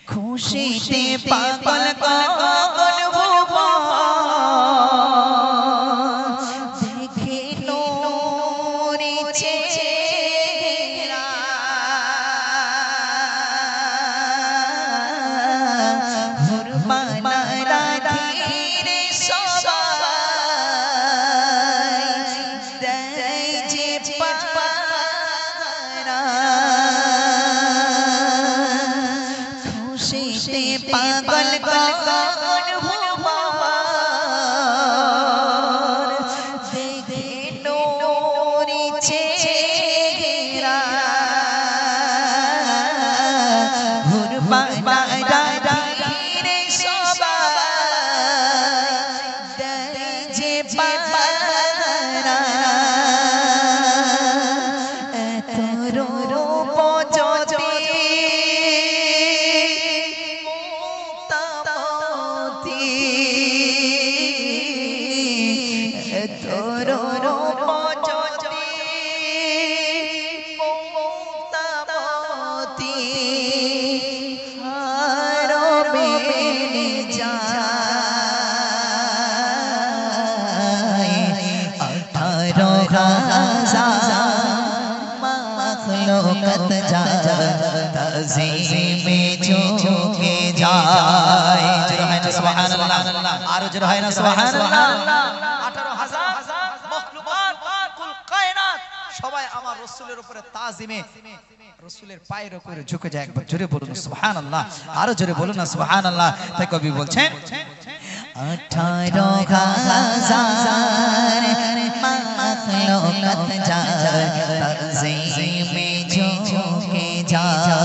খুশিতে পাগল গগন ভুবন দেখে নূরে চেহারা হুরমানা রাধিরে সবাই দেয় যে পারা খুশিতে পাগল গগন ভুবন দেখে নূরে চেহারা হুরমানা রাধিরে সবাই দেয় যে পারা এত রূপ জ্যোতি আরো জোরে হয় না সুবহানাল্লাহ 18000 মাখলুকাত কুল কায়নাত সবাই আমার রাসূলের উপরে তাজিমে রাসূলের পায়ের উপরে ঝুঁকে যায় একবার জোরে বলুন সুবহানাল্লাহ আরো জোরে বলুন না সুবহানাল্লাহ তাই কবি বলছেন 18000 মাখলুকাত যায় তাজিমে ঝুঁকে যায়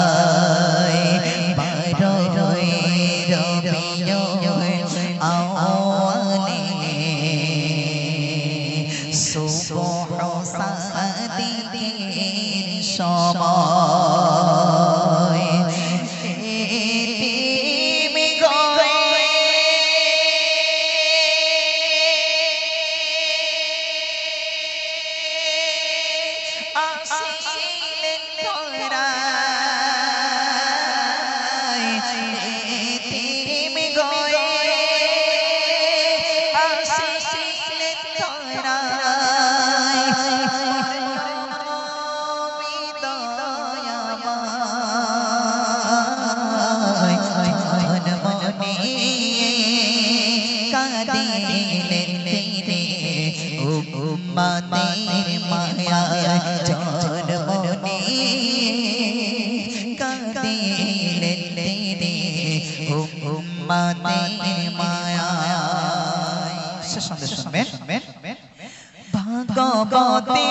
ভাগবতী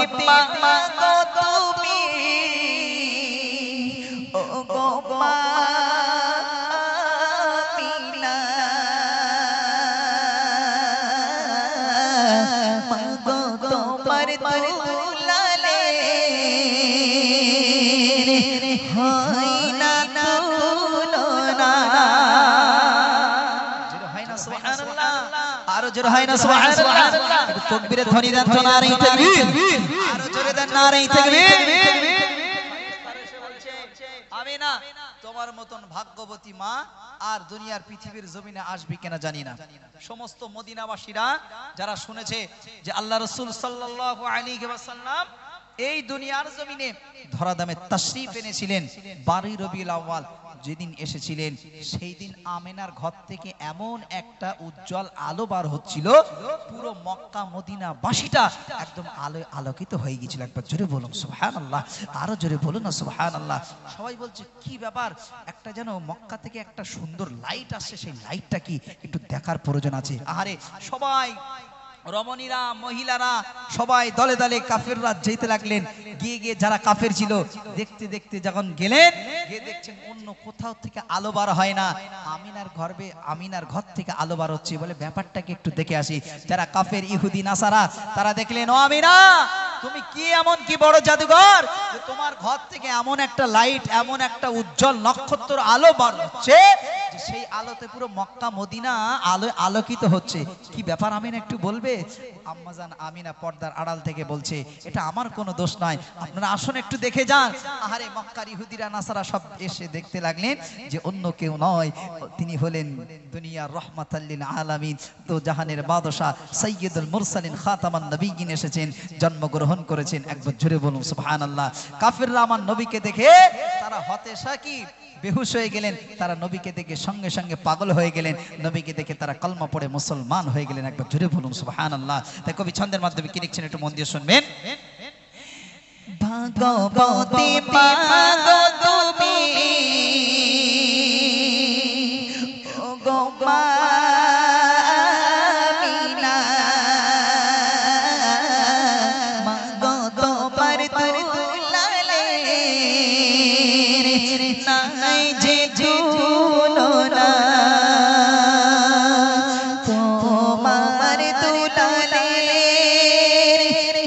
মা গো তুমি ও গো মা মিনা মা গো তোমার দুলালে হয় না তুলনা আরো জোরে হয় না সুবহানাল্লাহ তাকবীরের ধ্বনি দেন তো নারে তাকবীর আরো জোরে দেন নারে তাকবীর আমি তোমার মতন ভাগ্যবতী মা আর দুনিয়ার পৃথিবীর জমিনে আসবে কিনা জানি না। সমস্ত মদিনাবাসীরা যারা শুনেছে যে আল্লাহ রাসূল সাল্লাল্লাহু আলাইহি ওয়াসাল্লাম এই দুনিয়ার জমিনে ধরাধামে তাশরীফ এনেছিলেন 12 রবিউল আউয়াল, যেদিন এসেছিলেন সেই দিন আমিনার ঘর থেকে এমন একটা উজ্জ্বল আলো বার হচ্ছিল, পুরো মক্কা মদিনা বাসীটা একদম আলোয় আলোকিত হয়ে গিয়েছিল। একবার জোরে বলুন সুবহানাল্লাহ, আরো জোরে বলুন না সুবহানাল্লাহ। সবাই বলছে কি ব্যাপার, একটা যেন মক্কা থেকে একটা সুন্দর লাইট আসছে, সেই লাইটটা কি একটু দেখার প্রয়োজন আছে। আরে সবাই রমণীরা মহিলারা সবাই দলে দলে কাফেররা যেতে লাগলেন। গিয়ে গিয়ে যারা কাফের ছিল দেখতে দেখতে যখন গেলেন, গিয়ে দেখছেন অন্য কোথাও থেকে আলো বার হয় না, আমিনার ঘর থেকে আলো বার হচ্ছে। বলে ব্যাপারটাকে একটু দেখে আসি। যারা কাফের ইহুদি নাসারা তারা দেখলেন, ও আমিনা তুমি কি এমন কি বড় জাদুঘর যে তোমার ঘর থেকে এমন একটা লাইট, এমন একটা উজ্জ্বল নক্ষত্র আলো বার হচ্ছে, যে সেই আলোতে পুরো মক্কা মদিনা আলোয় আলোকিত হচ্ছে। কি ব্যাপার আমিনা একটু বলবে? আম্মাজান আমিনা পর্দার আড়াল থেকে বলছে, এটা আমার কোনো দোষ নয়, আপনারা আসুন একটু দেখে যান। আহারে মক্কার ইহুদিরা নাসারা সব এসে দেখতে লাগলেন যে অন্য কেউ নয়, তিনি হলেন দুনিয়ার রহমাতাল লিল আলামিন, তো জাহানের বাদশা সাইয়্যিদুল মুরসালিন খাতামান নবিয়্যিন এসেছেন, জন্মগ্রহণ করেছেন। একবার জোরে বলুন সুবহানাল্লাহ। কাফিররা আমার নবীকে দেখে তারা হতাশা কি বেহুশ হয়ে গেলেন, তারা নবীকে দেখে সঙ্গে সঙ্গে পাগল হয়ে গেলেন, নবীকে দেখে তারা কলমা পড়ে মুসলমান হয়ে গেলেন। একবার জোরে বলুন সুবহানাল্লাহ। তাই কবি ছন্দের মাধ্যমে কি লিখছেন একটু মন দিয়ে শুনবেন। ভাগবতী মাগো তুমি ও গো মা আমিনা, মাগো তোমার দুলালে নাই যে তুলনা, তোমার দুলালে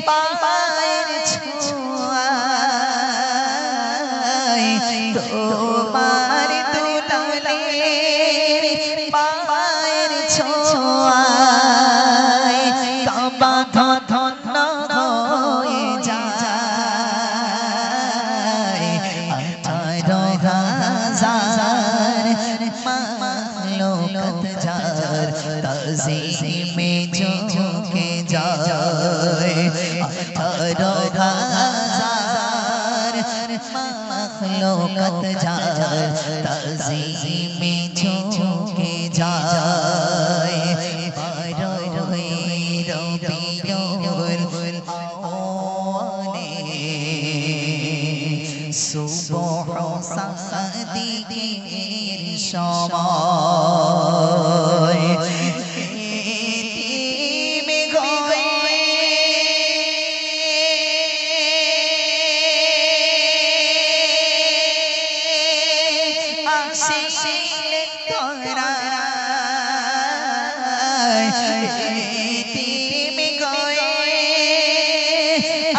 পায়ের ছোঁয়ায়, তোমার দুলালে পায়ের ছোঁয়ায় কাবা ধন্য হয়ে যায়। 18,000 মাখলুকাত যার তাজিমে ঝুঁকে যায়, 18,000 মাখলুকাত যার তাজিমে ঝুঁকে যায়। সুবহ সাদিকের সময় এতিমে গয়ে আসিলেন তোরা, এতিমে গয়ে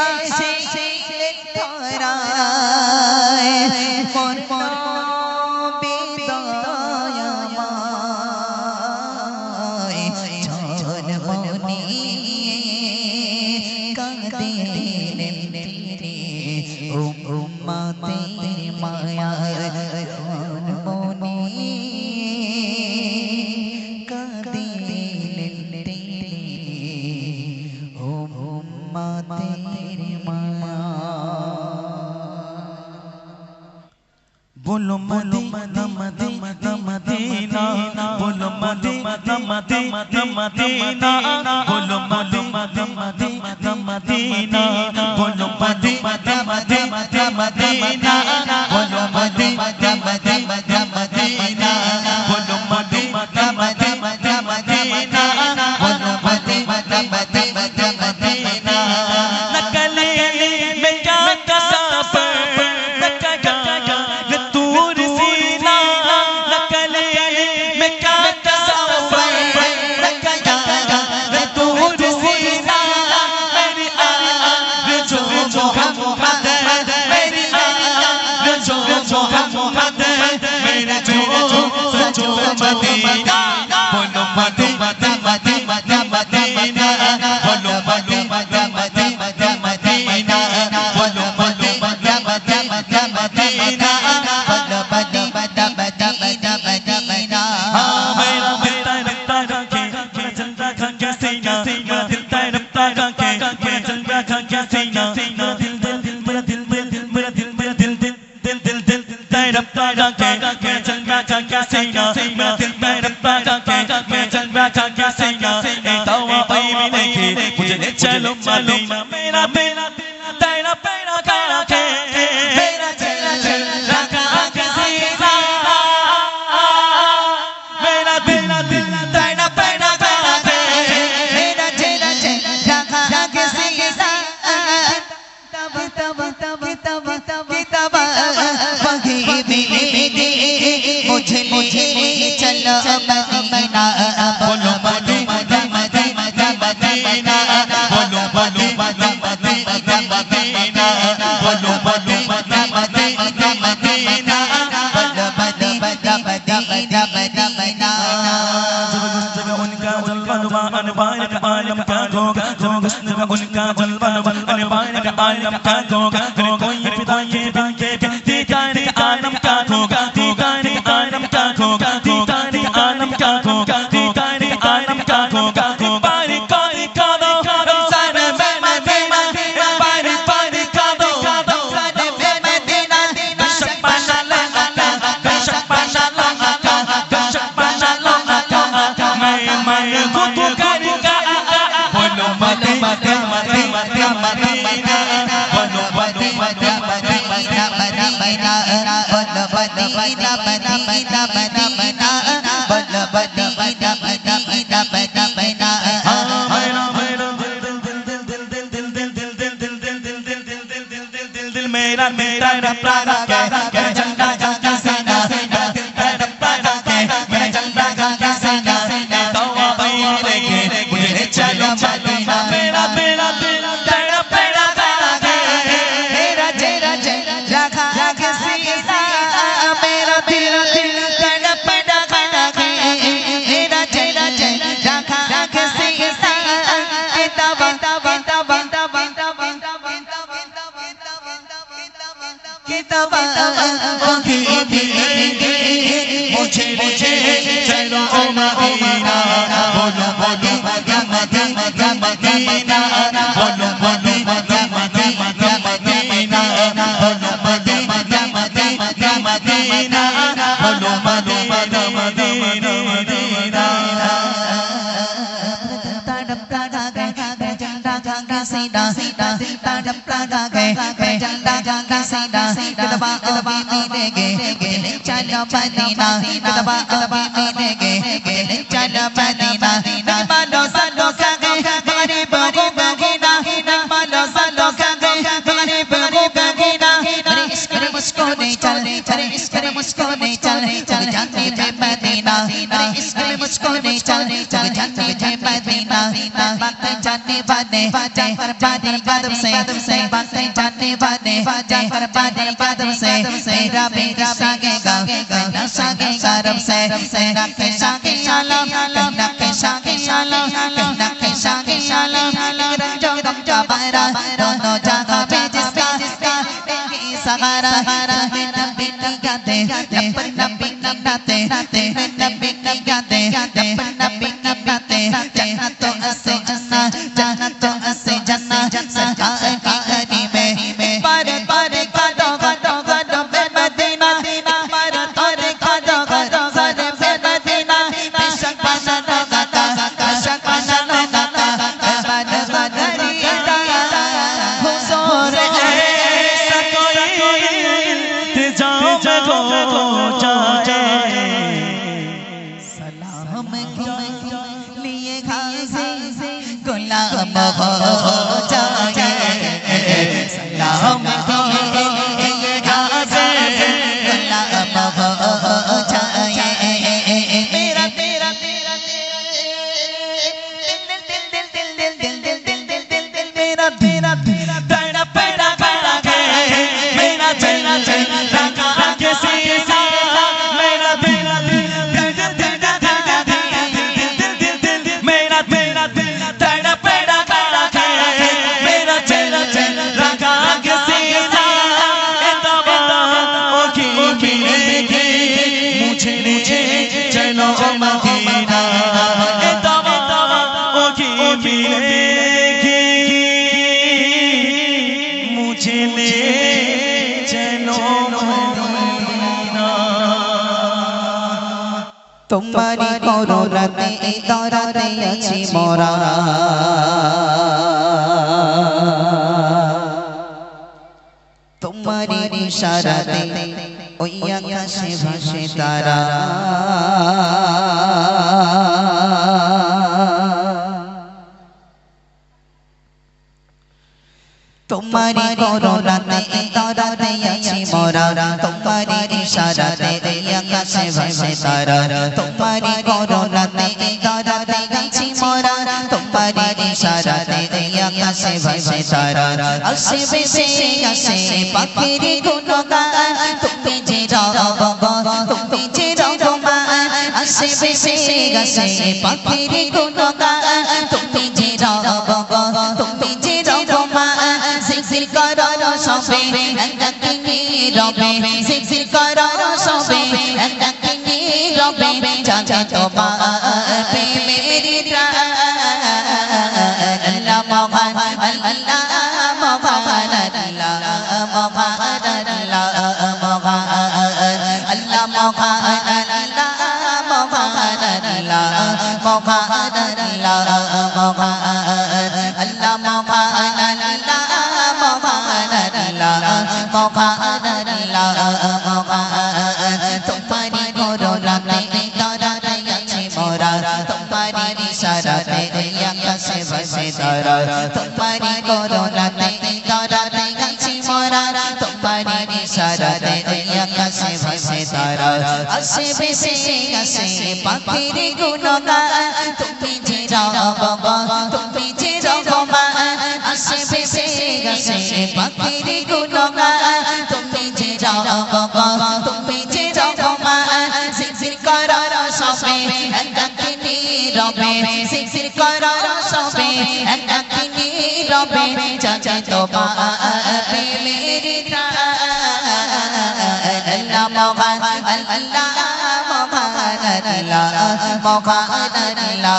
আসিলেন তোরা, बोलो मदीना मदीना मदीना, बोलो मदीना मदीना मदीना, बोलो मदीना मदीना मदीना, बोलो मदीना मदीना मदीना, बोलो मदीना मदीना मदीना, बोलो मदीना मदीना मदीना, बोलो मदीना मदीना मदीना। नकले में क्या कसब बारिक आलम क्या होगा जब हुस्न का उनका जलवा अरे बारिक आलम क्या होगा अरे कोई फिदा के दीदार का आलम क्या होगा दीदार का आलम क्या होगा दीदार का आलम क्या होगा दीदार का आलम क्या होगा बारिक बारिक का दो सारे में मदीना बारिक बारिक का दो सारे में मदीना बेशक माशाअल्लाह बेशक माशाअल्लाह बेशक माशाअल्लाह मैं गुतु करेगा बोलो मदीना मदीना मदीना बोलो मदीना मदीना मदीना बोलो मदीना मदीना मदीना बोलो मदीना मदीना मदीना मेरा मेरा प्यारा के चंदा का सीना मेरा प्यारा के चंदा का सीना तवा भाई लेके मुझे चलो मदीना मेरा मेरा तेरा प्यारा के मेरा तेरा रखा के सीना मेरा तेरा तेरा प्यारा के मेरा तेरा रखा के सीना तवा तवा तवा किताबा मुझे मुझे चलो मदीना बोलो बोलो मदीना मदीना मदीना बोलो बोलो मदीना मदीना बोलो मदीना मदीना मदीना बोलो मदीना मदीना मदीना तड़प लगा गए झंडा का सीधा सीधा तड़प लगा गए झंडा का सीधा कदबा कदबा मिलेंगे मुझे चलो मदीना कदबा कदबा मिलेंगे मुझे चलो मदीना मानो सालो का हमारे बगो बगीना मानो सालो का हमारे बगो बगीना अरे इश्क में मुझको नहीं चल अरे इश्क में मुझको नहीं चल जाते हैं मदीना अरे इश्क में मुझको नहीं चल जाते हैं मदीना बातें जानने वाले जाफर बादे कदम से बातें जानने वाले जाफर बादे कदम से मेरा मेरा सागेगा कहना सागेगा रब से कहना के सागे शाला कहना के सागे शाला कहना के सागे शाला रंजो गमजा बारा दोनों जगह पे जिसका सहारा नबी गाते नबी गाते नबी गाते नबी गाते जन्नत तो असे जन्नत तो असे जन्नत सरकार की गली में पारे पारे कादो कादो कादो मदीना पारे पारे कादो कादो कादो मदीना बेशक माशाअल्लाह गाता बेशक माशाअल्लाह गाता बद बदरीदा हुजूर ऐसा कोई जाओ हो जाए सलाम के लिए खासे गुलाम हो जाए सलाम के लिए खासे गुलाम हो जाए मेरा तेरा तेरा दिल मेरा तेरा तेरा पैदा पैदा के मेरा तेरा रखा के सीना मेरा तेरा मेरा तेरा तेरा पैदा पैदा के मेरा तेरा रखा के सीना ओ की मिलेगी मुझे मुझे चलो मदीना ओ की मिलेगी मुझे ले चलो मदीना तुम्हारी করুণাতে দরাতে আছি মোরা তোমারি ইশারাতে ওই আকাশে ভাসে তারা तुम्हारी করুণাতে দরাতে আছি মোরা তোমারি ইশারাতে আকাশে ভাসে তারা তোমারি করুণাতে দরাতে আছি মোরা তোমারি ইশারাতে আকাশে ভাসে তারা আসে বেশে আসে পাখির গুণগান তুমি যে রব তুমি যে রহমান আসে বেশে গাছে পাখির গুণগান তুমি যে রব তুমি যে রহমান জিকির করো সবে ডাকিনি রবে জিকির করো সবে ডাকিনি রবে জাগে তোমার প্রেমের প্রাণ আল্লাহ মহান আল্লাহ মহান আল্লাহ মহান আল্লাহ মহান আল্লাহ মহান আল্লাহ মহান আল্লাহ মহান আল্লাহ মহান আল্লাহ মহান আল্লাহ মহান আল্লাহ মহান আল্লাহ মহান তোমারি করুণাতে তারাতে আছে মোরা তোমারি ইশারাতে আকাশে ভাসে তারা তোমারি করুণাতে তারাতে আছে মোরা তোমারি ইশারাতে আকাশে ভাসে তারা আসে বেশে আসে পাখির গুণগান তুমি যে রব তুমি যে রহমান আসে বেশে আসে পাখির গুণগান তুমি যে রব তুমি যে রহমান জিকির করো সবে ডাকিনি রবে জিকির করো সবে ডাকিনি রবে জাগে তোমার প্রেমের প্রাণ আল্লাহ মহান আল্লাহ মহান আল্লাহ মহান আল্লাহ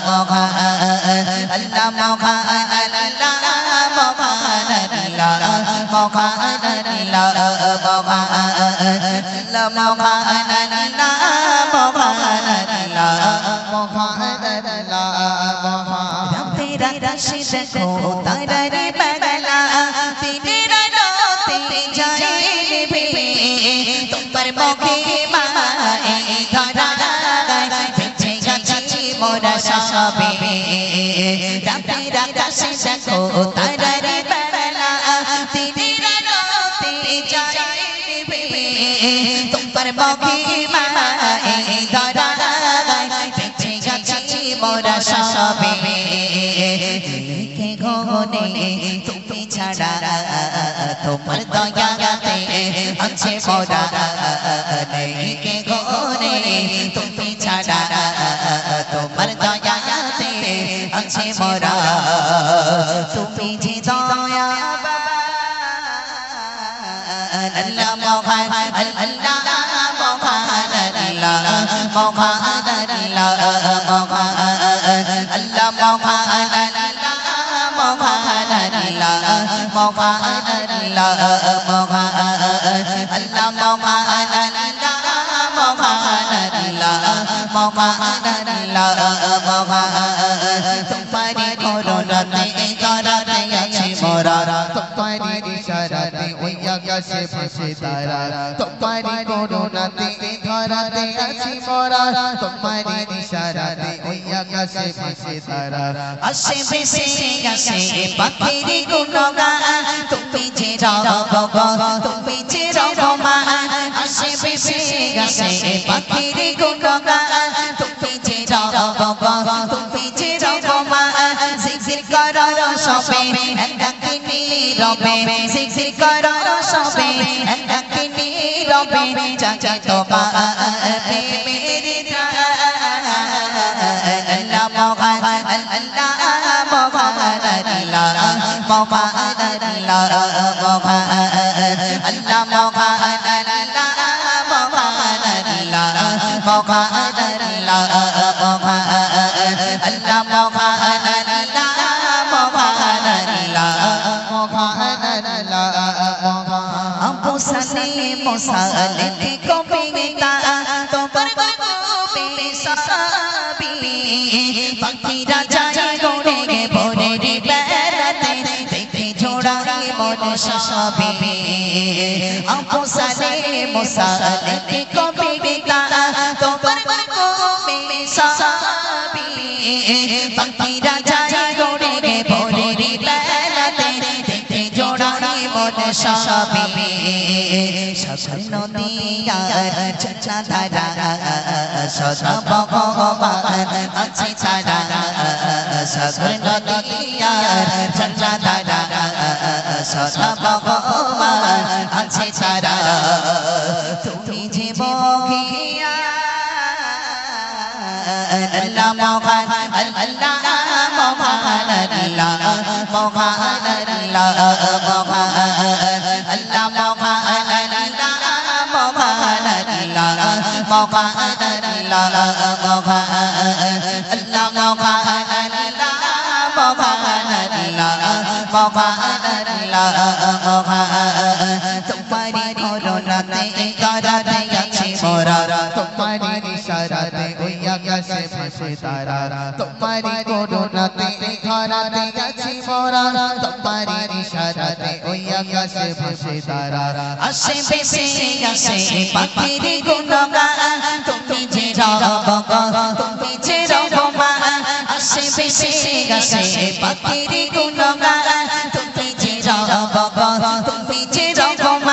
মহান আল্লাহ মহান আল্লাহ মহান আল্লাহ মহান আল্লাহ মহান আল্লাহ মহান আল্লাহ মহান আল্লাহ মহান আল্লাহ মহান তেরা রাশি দেখো তারারে বাগলা তেরা রাতে যায় বে তোমার মুখে মায়ে ধরা বেঁচে গেছি মোরা সবে তেরা রাশি দেখো তারারে বাগলা তেরা রাতে যায় বে তোমার মুখে মায়ে ধরা বেঁচে গেছি মোরা সবে কে গনে তুমি ছাড়া তোমার দয়াতে আছে মোরা কে গনে তুমি ছাড়া তোমার দয়াতে আছে মোরা তুমি যে দয়া আল্লাহ মহান আল্লাহ মহান আল্লাহ মহান আল্লাহ মহান আল্লাহ মহান আল্লাহ মহান আল্লাহ মহান আল্লাহ মহান আল্লাহ মহান আল্লাহ মহান আল্লাহ মহান আল্লাহ মহান তোমারি করুণাতে তারাতে আছে মোরা তোমারি ইশারাতে ওই আকাশে ভাসে তারা তোমারি করুণাতে ধরাতে আছি মোরা তোমারি ইশারাতে ওই আকাশে ভাসে তারা আসে বেশে আসে পাখির গুণগান তুমি যে রব তুমি যে রহমান আসে বেশে আসে পাখির গুণগান তুমি যে রব তুমি যে রহমান জিকির করো সবে ডাকিনি রবে জিকির করো সবে ডাকিনি রবে জাগে তোমার প্রেমের প্রাণ আল্লাহ মহান আল্লাহ মহান আল্লাহ মহান আল্লাহ মহান আল্লাহ মহান আল্লাহ মহান আল্লাহ মহান আল্লাহ মহান আল্লাহ মহান আল্লাহ মহান আল্লাহ মহান আল্লাহ মহান আবু সালে মুসালে কবিতা তোমার কবি সাবি পাখিরা যায় গড়ে গে ভোরে রে বেড়াতে দেখে জোড়াই মন সবে আবু সালে মুসালে কবিতা তোমার কবি সাবি পাখিরা যায় গড়ে গে ভোরে রে বেড়াতে দেখে জোড়াই মন সবে সাগর নদিয়ার চঞ্চা ধারা সদা ভগবান আছে ছাড়া সাগর নদিয়ার চঞ্চা ধারা সদা ভগবান আছে ছাড়া তুমি যে বহিয়া আল্লাহ মহান আল্লাহ মহান আল্লাহ মহান আল্লাহ মহান আল্লাহ মহান আল্লাহ মহান আল্লাহ মহান আল্লাহ মহান আল্লাহ মহান আল্লাহ মহান আল্লাহ মহান আল্লাহ মহান তোমারি করুণাতে করাতে আছি মোরা তোমারি ইশারাতে ওই আকাশে ভাসে তারা তোমারি করুণাতে ধরাতে আছি মোরা তোমারি ইশারাতে ওই আকাশে ভাসে তারা আসে বেশে আসে পাখির গুণগান তুমি যে রব তুমি যে রব আসে বেশে আসে পাখির গুণগান তুমি যে রব তুমি যে রব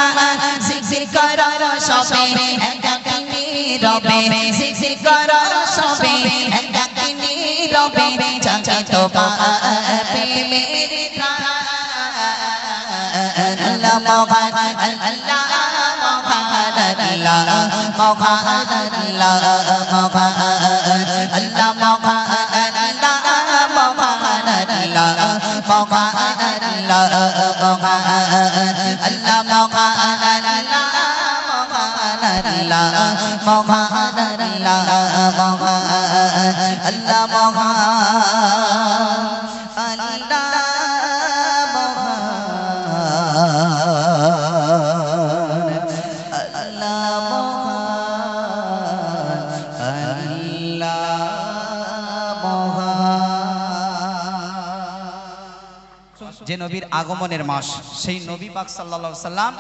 জিকির করার সবে একাকিনী রবে জিকির করার সবে একাকিনী রবে চাচা তো প্রেমের আল্লাহ মহান আল্লাহ মহান আল্লাহ মহান আল্লাহ মহান আল্লাহ মহান আল্লাহ মহান আল্লাহ মহান আল্লাহ মহান আল্লাহ মহান আল্লাহ মহান আল্লাহ মহান আল্লাহ মহান আল্লাহ মহান আল্লাহ যে নবীর আগমনের মাস সেই নবী পাক সাল্লাল্লাহু আলাইহি সাল্লাম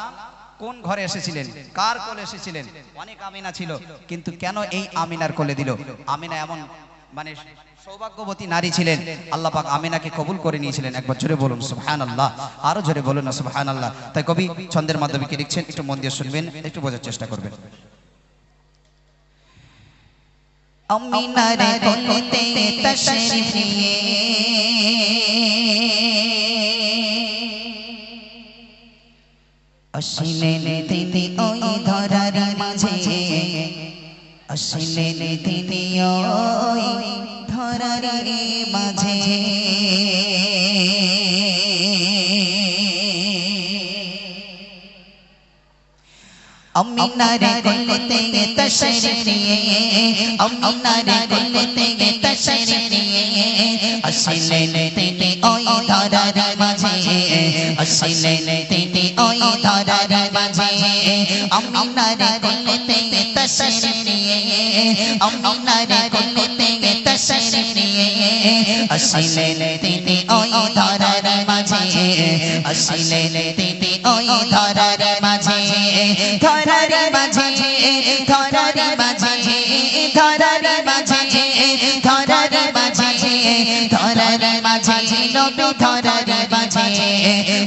কোন ঘরে এসেছিলেন, কার কোলে এসেছিলেন? অনেক আমিনা ছিল, কিন্তু কেন এই আমিনার কোলে দিল? আমিনা এমন মানে সৌভাগ্যবতী নারী ছিলেন, আল্লাহ পাক আমিনাকে কবুল করে নিয়েছিলেন। একবার জোরে বলুন সুবহানাল্লাহ, আরো জোরে বলুন না সুবহানাল্লাহ। তাই কবি ছন্দের মাধ্যমে কি লিখছেন একটু মন দিয়ে শুনবেন, একটু বোঝার চেষ্টা করবেন। আমিনার কোলেতে তশরিফ নিয়ে আসিলেন তিনি ওই ধরার মাঝে, আসিলেন তিনি ওই ধরার মাঝে। আমিনার কোলেতে তশরিফ নিয়ে, আমিনার কোলেতে তশরিফ নিয়ে আসিলেন তিনি ওই ধরার মাঝে, আসিলেন তিনি ওই ধরার মাঝে। আমিনার কোলেতে তশরিফ নিয়ে, আমিনার কোলেতে তশরিফ নিয়ে আসিলেন তিনি ওই ধরার মাঝে, আসিলেন তিনি ওই ধরার মাঝে। ধরার মাঝে, ধরার মাঝে, ধরার মাঝে, ধরার মাঝে, ধরার মাঝে নবী ধরার মাঝে।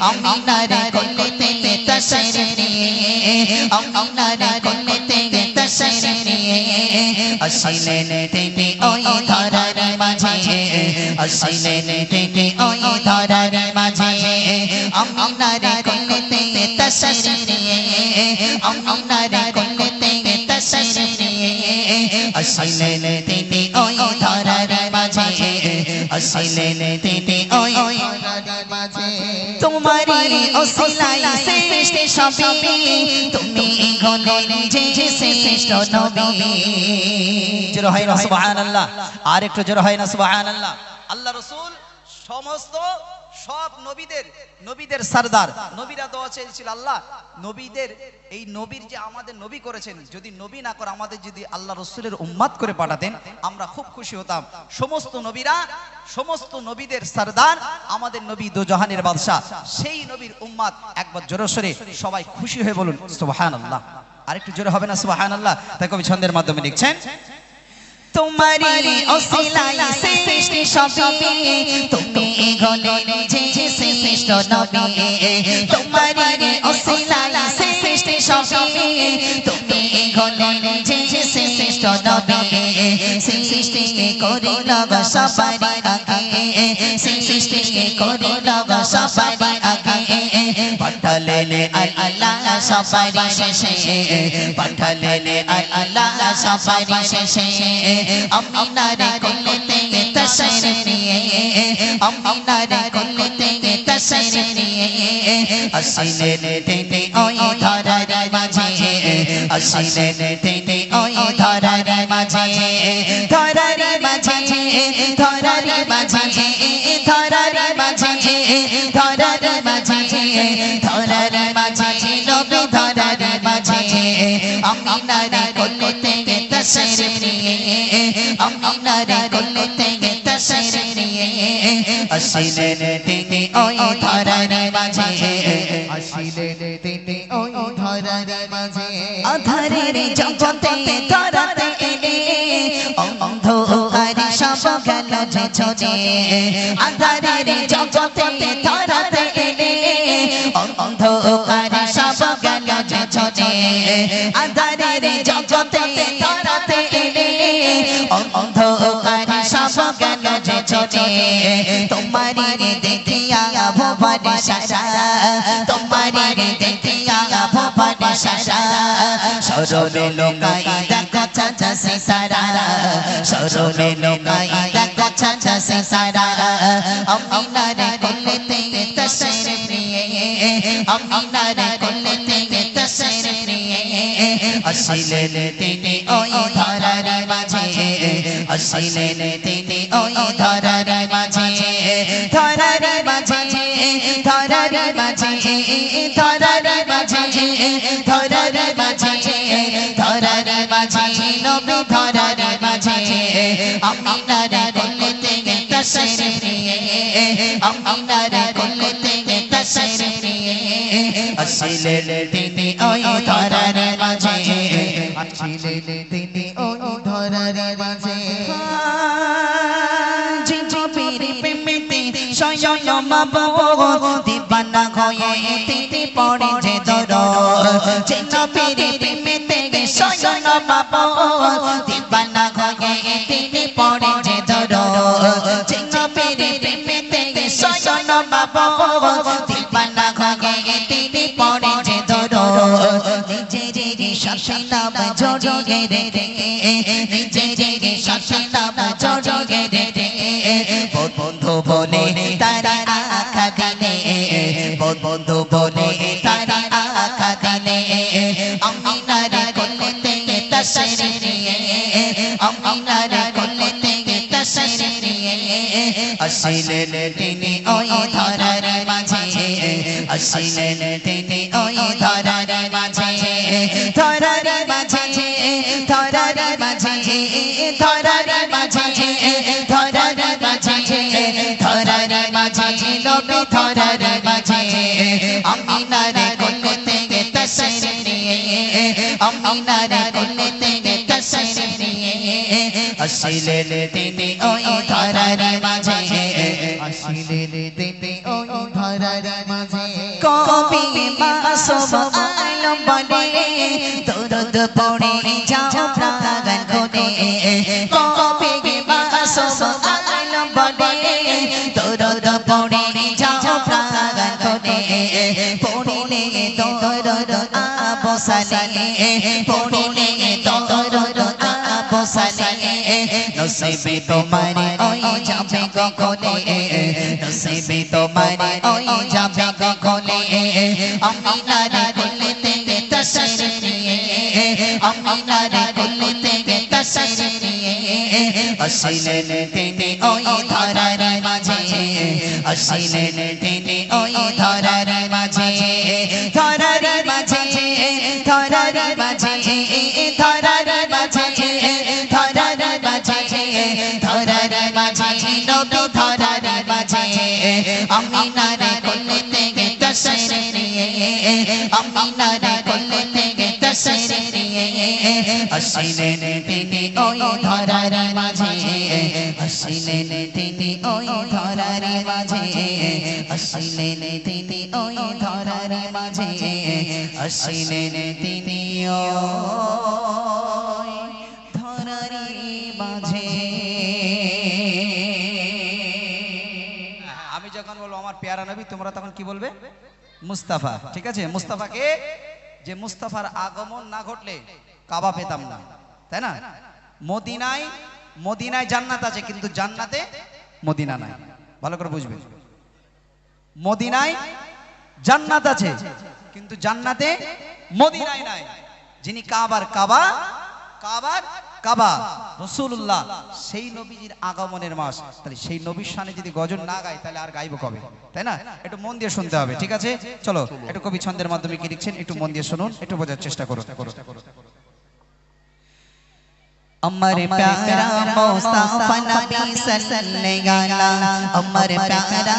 আমিনার কোলেতে তশরিফ নিয়ে, আমিনার কোলেতে তশরিফ নিয়ে আসিলেন তিনি ওই ধরার মাঝে, আসিলেন তিনি ওই ধরার মাঝে। আমিনার কোলেতে তশরিফ নিয়ে, আমিনার কোলেতে তশরিফ নিয়ে আসিলেন তিনি ওই ধরার মাঝে, আসিলেন তিনি ওই ধরার মাঝে। তোমারি ওসিলায় শ্রেষ্ঠ সবই, তুমি হলেন যে শ্রেষ্ঠ নবী। জোরে হয় না সুবহানাল্লাহ, আর একটু জোরে হয় না সুবহানাল্লাহ। আল্লাহ রাসূল সমস্ত সব নবীদের সরদার, নবীরা দোয়া চেয়েছিল আল্লাহ নবীদের, এই নবীর যে আমাদের নবী করেছেন, যদি নবী না করে আমাদের যদি আল্লাহ রাসূলের উম্মত করে পাঠাতেন আমরা খুব খুশি হতাম। সমস্ত নবীরা, সমস্ত নবীদের সরদার, আমাদের নবী দো জাহানের বাদশা, সেই নবীর উম্মত। একবার জোরে সোরে সবাই খুশি হয়ে বলুন সুবহানাল্লাহ। আরেকটু জোরে হবে না সুবহানাল্লাহ? তাই কবি ছন্দের মাধ্যমে লিখছেন, তোমারি ওসিলায় শ্রেষ্ঠ সবই, তুমি হলেন যে শ্রেষ্ঠ নবী। তোমারি ওসিলায় শ্রেষ্ঠ সবই, তুমি হলেন যে শ্রেষ্ঠ নবী। সৃষ্টি করিল সবারই আগে সৃষ্টি করিল সবারই আগে পাঠালেন আল্লাহ সবারই শেষে পাঠালেন আল্লাহ সবারই শেষে আমিনার কোলেতে তশরিফ নিয়ে আমিনার কোলেতে তশরিফ নিয়ে আসিলেন তিনি ওই ধরার মাঝে আসিলেন তিনি ওই ধরার মাঝে ধরার মাঝে ধরার মাঝে ধরার মাঝে ধরার মাঝে ধরার মাঝে নবী ধরার মাঝে আমিনার কোলেতে তশরিফ নিয়ে আমিনার কোলেতে তশরিফ নিয়ে আসিলেন তিনি ওই ধরার মাঝে আসিলেন তিনি ওই ধরার মাঝে আধারের জগতে ধরাতে এলে অন্ধকার সব গেল যে চলে আধারের জগতে ধরাতে এলে অন্ধকার সব গেল যে চলে আধারের জগতে ধরাতে এলে অন্ধকার সব গেল যে চলে তোমারি দেখিয়া ভুবন সারা তোমারি দেখিয়া ভুবন সারা সরবে লোকাই দেখো চাচা সিতারা সরবে লোকাই দেখো চাচা সিতারা আমিনার কোলেতে তশরিফ নিয়ে আমিনার কোলেতে তশরিফ নিয়ে আসিলেন তিনি ওই ধরার মাঝে আসিলেন তিনি ওই ধরার মাঝে ধরার মাঝে ধরার মাঝে ধরার মাঝে ধরার মাঝে ধরার মাঝে নবী ধরার মাঝে আমিনার কোলেতে তশরিফ নিয়ে আমিনার কোলেতে তশরিফ নিয়ে আসিলেন তিনি ওই ধরার মাঝে আসিলেন তিনি ওই ধরার মাঝে শয়ন মাবুদ দিবানা হয়ে তিনি পড়ে যে দরদ নবীর প্রেমেতে শয়ন মাবুদ দিবানা হয়ে তিনি পড়ে যে দরদ নবীর প্রেমেতে শয়ন মাবুদ দিবানা হয়ে তিনি পড়ে যে দরদ নিজের সাথে নাম জড়িয়ে রেখে নিজের সাথে নাম জড়িয়ে রেখে বন্ধু বলে তারা আখা দিলে বন্ধু বলে তারা আখা দিলে আমিনার কোলেতে তশরিফ নিয়ে আমিনার কোলেতে তশরিফ নিয়ে আসিলেন তিনি ওই ধরার মাঝে আসিলেন তিনি ওই ধরার মাঝে ধরার মাঝে ধরার মাঝে ধরার মাঝে ধরার মাঝে ধরার মাঝে নবী ধরার মাঝে আমিনার কোলেতে তশরিফ নিয়ে আমিনার কোলেতে তশরিফ নিয়ে আসিলেন তিনি ওই ধরার মাঝে আসিলেন তিনি ওই ধরার মাঝে কবি মাসুম আলম বলে দরুদ পড়ে যাও প্রাণ খুলে কবি মাসুম আলম বলে দরুদ পড়ে যাও প্রাণ খুলে পড়িলে দরুদ আবসালে পড়িলে দরুদ আবসালে নসিবে তোমার ওই যাবে গগনে নসিবে তোমার ওই যাবে গগনে আমিনার কোলেতে তশরিফ নিয়ে আমিনার কোলেতে তশরিফ নিয়ে আসিলেন তিনি ওই ধরার মাঝে আসিলেন তিনি ওই ধরার মাঝে ধরার মাঝে ধরার মাঝে ধরার মাঝে ধরার মাঝে ধরার মাঝে নবী ধরার মাঝে আমিনার কোলেতে তশরিফ নিয়ে আমিনার কোলেতে তশরিফ নিয়ে আসিলেন তিনি ওই ধরার মাঝে আসিলেন তিনি ওই ধরার মাঝে আসিলেন তিনি ওই ধরার মাঝে আসিলেন তিনি ওই ধরার প্যারা নবী, তোমরা তখন কি বলবে? মুস্তাফা। ঠিক আছে, মুস্তাফাকে, যে মুস্তাফার আগমন না ঘটলে কাবা পেতাম না, তাই না? মদিনায় জান্নাত আছে, কিন্তু জান্নাতে মদিনা নাই। ভালো করে বুঝবে, মদিনায় জান্নাত আছে কিন্তু জান্নাতে মদিনায় নাই। যিনি কাবার কাবা, কাবার কাবা রাসূলুল্লাহ, সেই নবীজির আগমনের মাস। তাহলে সেই নবীর শানে যদি গজল না গায় তাহলে আর গাইবো কবে, তাই না? একটু মন দিয়ে শুনতে হবে। ঠিক আছে, চলো একটু কবি ছন্দের মাধ্যমে কি লিখছেন একটু মন দিয়ে শুনুন, একটু বোঝার চেষ্টা করুন। अमर प्यारा मुस्तफा नबी सल्लल्लाहु अलैहि, अमर प्यारा